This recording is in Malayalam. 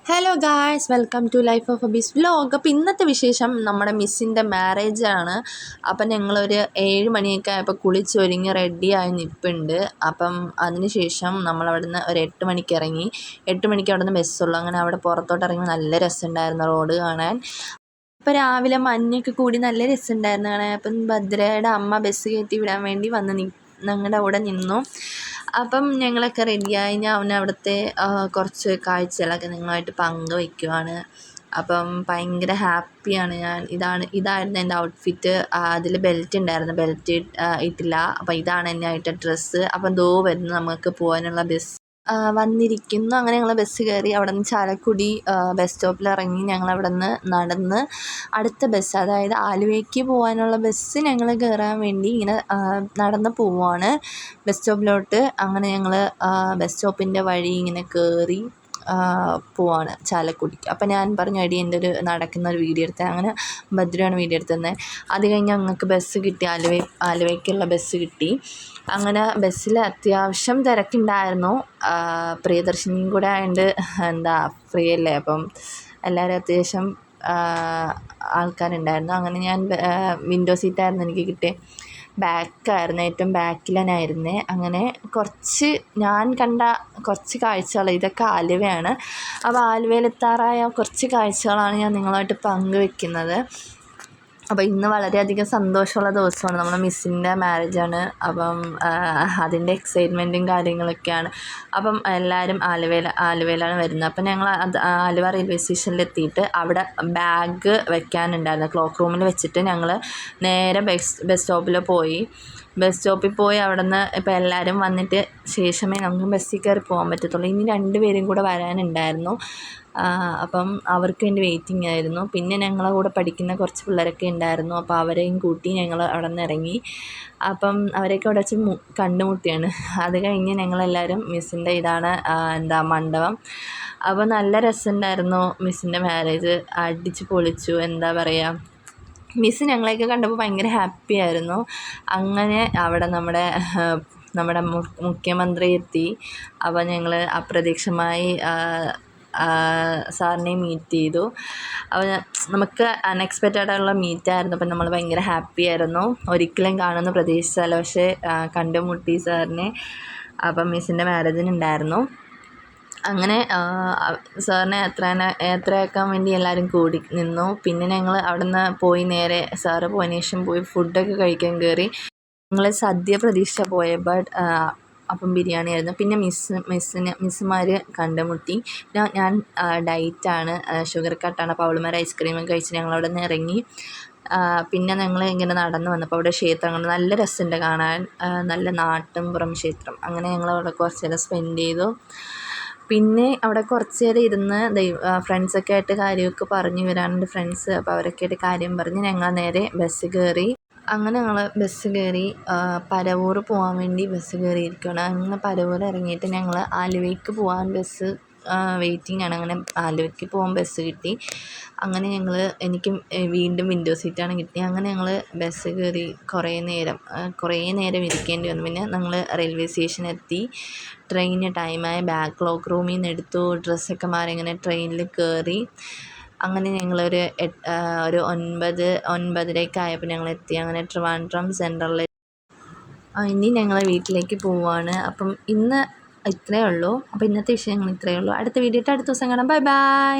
Hello guys, welcome to life of Abi's vlog. അപ്പോൾ ഇന്നത്തെ വിശേഷം നമ്മുടെ മിസ്സിൻ്റെ മാരേജാണ്. അപ്പം ഞങ്ങളൊരു 7 മണിയൊക്കെ ആയപ്പോൾ കുളിച്ചൊരുങ്ങി റെഡിയായി നിൽപ്പുണ്ട്. അപ്പം അതിന് ശേഷം നമ്മളവിടുന്ന് ഒരു 8 മണിക്ക് ഇറങ്ങി. 8 മണിക്ക് അവിടെ നിന്ന് ബസ്സുള്ളൂ. അങ്ങനെ അവിടെ പുറത്തോട്ട് ഇറങ്ങി നല്ല രസമുണ്ടായിരുന്നു റോഡ് കാണാൻ. അപ്പോൾ രാവിലെ മഞ്ഞൊക്കെ കൂടി നല്ല രസമുണ്ടായിരുന്നു കാണാൻ. അപ്പം ഭദ്രയുടെ അമ്മ ബസ് കയറ്റി വിടാൻ വേണ്ടി ഞങ്ങളുടെ അവിടെ നിന്നു. അപ്പം ഞങ്ങളൊക്കെ റെഡിയായി. ഞാൻ അവിടുത്തെ കുറച്ച് കാഴ്ചകളൊക്കെ നിങ്ങളുമായിട്ട് പങ്കുവയ്ക്കുവാണ്. അപ്പം ഭയങ്കര ഹാപ്പിയാണ് ഞാൻ. ഇതായിരുന്നു എൻ്റെ ഔട്ട്ഫിറ്റ്. അതിൽ ബെൽറ്റ് ഉണ്ടായിരുന്നു, ബെൽറ്റ് ഇട്ടില്ല. അപ്പം ഇതാണ് എന്നെ ഇട്ട ഡ്രസ്സ്. അപ്പം വരുന്നു നമുക്ക് പോകാനുള്ള ബസ് വന്നിരിക്കുന്നു. അങ്ങനെ ഞങ്ങൾ ബസ് കയറി. അവിടെ നിന്ന് ചാലക്കുടി ബസ് സ്റ്റോപ്പിൽ ഇറങ്ങി. ഞങ്ങളവിടെ നിന്ന് നടന്ന് അടുത്ത ബസ്, അതായത് ആലുവയ്ക്ക് പോകാനുള്ള ബസ് ഞങ്ങൾ കയറാൻ വേണ്ടി ഇങ്ങനെ നടന്ന് പോവുകയാണ് ബസ് സ്റ്റോപ്പിലോട്ട്. അങ്ങനെ ഞങ്ങൾ ബസ് സ്റ്റോപ്പിൻ്റെ വഴി ഇങ്ങനെ കയറി പോവാണ് ചാലക്കുടിക്ക്. അപ്പം ഞാൻ പറഞ്ഞു, എടി എൻ്റെ ഒരു നടക്കുന്ന ഒരു വീഡിയോ എടുത്തത്. അങ്ങനെ ഭദ്രയാണ് വീഡിയോ എടുത്തത്. അത് കഴിഞ്ഞ് ഞങ്ങൾക്ക് ബസ് കിട്ടി, ആലുവയ്ക്കുള്ള ബസ് കിട്ടി. അങ്ങനെ ബസ്സിൽ അത്യാവശ്യം തിരക്കുണ്ടായിരുന്നു. പ്രിയദർശിനിയും കൂടെ ആയതുകൊണ്ട് ഫ്രീ അല്ലേ, അപ്പം എല്ലാവരും അത്യാവശ്യം ആൾക്കാരുണ്ടായിരുന്നു. അങ്ങനെ ഞാൻ വിൻഡോ സീറ്റായിരുന്നു എനിക്ക് കിട്ടിയത്. ബാക്കായിരുന്നു, ഏറ്റവും ബാക്കിലനായിരുന്നേ. അങ്ങനെ ഞാൻ കണ്ട കുറച്ച് കാഴ്ചകൾ, ഇതൊക്കെ ആലുവയാണ്. അപ്പോൾ ആലുവയിലെത്താറായ കുറച്ച് കാഴ്ചകളാണ് ഞാൻ നിങ്ങളുമായിട്ട് പങ്കുവെക്കുന്നത്. അപ്പോൾ ഇന്ന് വളരെയധികം സന്തോഷമുള്ള ദിവസമാണ്. നമ്മുടെ മിസ്സിൻ്റെ മാരേജാണ്. അപ്പം അതിൻ്റെ എക്സൈറ്റ്മെൻറ്റും കാര്യങ്ങളൊക്കെയാണ്. അപ്പം എല്ലാവരും ആലുവയിലാണ് വരുന്നത്. അപ്പം ഞങ്ങൾ ആലുവ റെയിൽവേ സ്റ്റേഷനിലെത്തിയിട്ട് അവിടെ ബാഗ് വെക്കാനുണ്ടായിരുന്നു. ക്ലോക്ക് റൂമിൽ വെച്ചിട്ട് ഞങ്ങൾ നേരെ ബസ് സ്റ്റോപ്പിൽ പോയി അവിടെ നിന്ന് ഇപ്പോൾ എല്ലാവരും വന്നിട്ട് ശേഷമേ നമുക്ക് ബസ്സിൽ കയറി പോകാൻ പറ്റത്തുള്ളൂ. ഇനി 2 പേരും കൂടെ വരാനുണ്ടായിരുന്നു. അപ്പം അവർക്ക് വേണ്ടി വെയിറ്റിംഗ് ആയിരുന്നു. പിന്നെ ഞങ്ങളെ കൂടെ പഠിക്കുന്ന കുറച്ച് പിള്ളേരൊക്കെ ഉണ്ടായിരുന്നു. അപ്പോൾ അവരെയും കൂട്ടി ഞങ്ങൾ അവിടെ നിന്ന് ഇറങ്ങി. അപ്പം അവരെയൊക്കെ അവിടെ വെച്ച് കണ്ടുമുട്ടിയാണ്. അത് കഴിഞ്ഞ് ഞങ്ങളെല്ലാവരും മിസ്സിൻ്റെ ഇതാണ് മണ്ഡപം. അപ്പോൾ നല്ല രസമുണ്ടായിരുന്നു മിസ്സിൻ്റെ മാരേജ്. അടിച്ച് പൊളിച്ചു. എന്താ പറയുക, മിസ്സ് ഞങ്ങളെയൊക്കെ കണ്ടപ്പോൾ ഭയങ്കര ഹാപ്പി ആയിരുന്നു. അങ്ങനെ അവിടെ നമ്മുടെ മുഖ്യമന്ത്രി എത്തി. അപ്പോൾ ഞങ്ങൾ അപ്രതീക്ഷിതമായി സാറിനെ മീറ്റ് ചെയ്തു. അപ്പോൾ നമുക്ക് അൺഎക്സ്പെക്റ്റഡായിട്ടുള്ള മീറ്റായിരുന്നു. അപ്പം നമ്മൾ ഭയങ്കര ഹാപ്പി ആയിരുന്നു. ഒരിക്കലും കാണുമെന്ന് പ്രതീക്ഷിച്ചല്ല, പക്ഷേ കണ്ടുമുട്ടി സാറിനെ. അപ്പം മിസ്സിൻ്റെ മാരേജിനുണ്ടായിരുന്നു. അങ്ങനെ സാറിനെ യാത്രയാക്കാൻ വേണ്ടി എല്ലാവരും കൂടി നിന്നു. പിന്നെ ഞങ്ങൾ അവിടെ നിന്ന് പോയി നേരെ സാറ് പോയതിന് ശേഷം ഫുഡൊക്കെ കഴിക്കാൻ കയറി. ഞങ്ങൾ സദ്യ പ്രതീക്ഷിച്ചാണ് പോയത്. അപ്പം ബിരിയാണി ആയിരുന്നു. പിന്നെ മിസ്സുമാർ കണ്ടുമുട്ടി. ഞാൻ ഡയറ്റാണ്, ഷുഗർ കട്ടാണ്. അപ്പോൾ അവളുമാർ ഐസ്ക്രീമൊക്കെ കഴിച്ച് ഞങ്ങളവിടെ നിന്ന് ഇറങ്ങി. പിന്നെ ഞങ്ങൾ ഇങ്ങനെ നടന്നു വന്നപ്പോൾ അവിടെ ക്ഷേത്രങ്ങൾ നല്ല രസമുണ്ട് കാണാൻ. നല്ല നാട്ടിൻപുറം ക്ഷേത്രം. അങ്ങനെ ഞങ്ങളവിടെ കുറച്ച് നേരം സ്പെൻഡ് ചെയ്തു. പിന്നെ അവിടെ കുറച്ച് നേരം ഇരുന്ന് ഫ്രണ്ട്സൊക്കെ ആയിട്ട് കാര്യമൊക്കെ പറഞ്ഞ് വരാനുണ്ട് ഫ്രണ്ട്സ്. അപ്പോൾ അവരൊക്കെ ആയിട്ട് കാര്യം പറഞ്ഞ് ഞങ്ങൾ നേരെ ബസ് കയറി. അങ്ങനെ ഞങ്ങൾ ബസ് കയറി പരവൂർ പോകാൻ വേണ്ടി ബസ് കയറിയിരിക്കുകയാണ്. അങ്ങനെ പരവൂർ ഇറങ്ങിയിട്ട് ഞങ്ങൾ ആലുവയ്ക്ക് പോകാൻ ബസ് വെയിറ്റിംഗ് ആണ്. അങ്ങനെ ആലുവയ്ക്ക് പോകാൻ ബസ് കിട്ടി. അങ്ങനെ എനിക്ക് വീണ്ടും വിൻഡോ സീറ്റാണ് കിട്ടിയത്. അങ്ങനെ ഞങ്ങൾ ബസ് കയറി കുറേ നേരം ഇരിക്കേണ്ടി വന്നു. പിന്നെ ഞങ്ങൾ റെയിൽവേ സ്റ്റേഷനെത്തി. ട്രെയിന് ടൈമായ. ബാഗ് ക്ലോക്ക് റൂമിൽ നിന്ന് എടുത്തു. ഡ്രസ്സൊക്കെ മാറി ഇങ്ങനെ ട്രെയിനിൽ കയറി. അങ്ങനെ ഞങ്ങളൊരു 9:30 ആയപ്പോൾ ഞങ്ങളെത്തി. അങ്ങനെ ട്രിവാൻഡ്രം സെൻട്രലിൽ ഇനി ഞങ്ങൾ വീട്ടിലേക്ക് പോവുകയാണ്. അപ്പം ഇന്ന് ഇത്രയേ ഉള്ളൂ. അപ്പോൾ ഇന്നത്തെ വിഷയങ്ങൾ ഇത്രയേ ഉള്ളൂ. അടുത്ത വീഡിയോ അടുത്ത ദിവസം കാണാം. Bye bye.